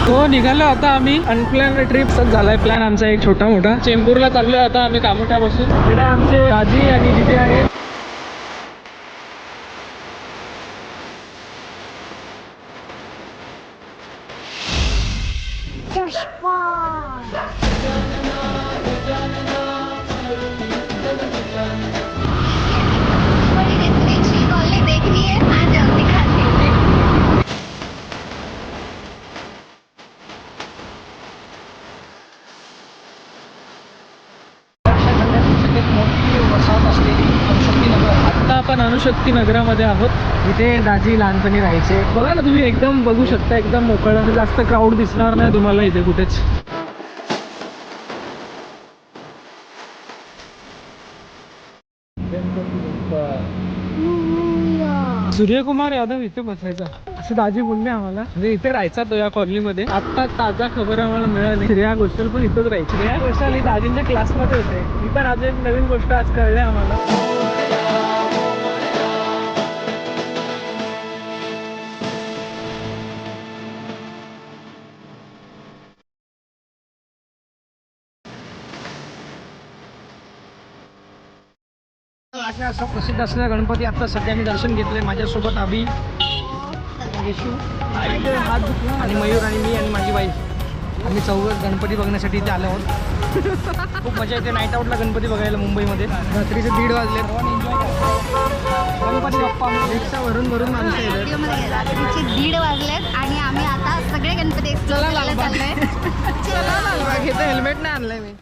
हो निघालो आता आम्ही. अनप्लॅन ट्रिप झालाय प्लॅन आमचा एक छोटा मोठा. चेंबूरला चाललोय आता आम्ही कामोठ्यापासून. इकडे आमचे दाजी आणि दिदी आहे. आता आपण अणुशक्ती नगरामध्ये आहोत. इथे दाजी लहानपणी राहायचे. बघा ना तुम्ही, एकदम बघू शकता, एकदम मोकळं, जास्त क्राऊड दिसणार नाही तुम्हाला इथे कुठेच. सूर्यकुमार यादव इथे बसायचा असं दाजी बोलले आम्हाला. म्हणजे इथे राहायचा तो या कॉलनीमध्ये. आता ताजा खबर आम्हाला मिळाली, श्रेया घोषाल पण इथंच राहायची. श्रेया घोषाल ही दाजींच्या क्लासमध्ये होते. ही पण आज एक नवीन गोष्ट आज कळली आम्हाला. असा प्रसिद्ध असलेला गणपती आता सध्या मी दर्शन घेतलंय. माझ्यासोबत अभि, येशू आणि मयूर आणि मी आणि माझी वाईफ. आम्ही चौघं गणपती बघण्यासाठी इथे आलो आहोत. खूप मजा येते नाईट आउटला गणपती बघायला मुंबईमध्ये. रात्रीचे 1:30 वाजले. गणपती बाप्पा रिक्षा भरून भरून माणसं येतात. रात्रीचे 1:30 वाजलेत आणि आम्ही आता सगळे गणपती एक्सप्लोर करायला चाललोय. चला हेल्मेट नाही आणलंय मी.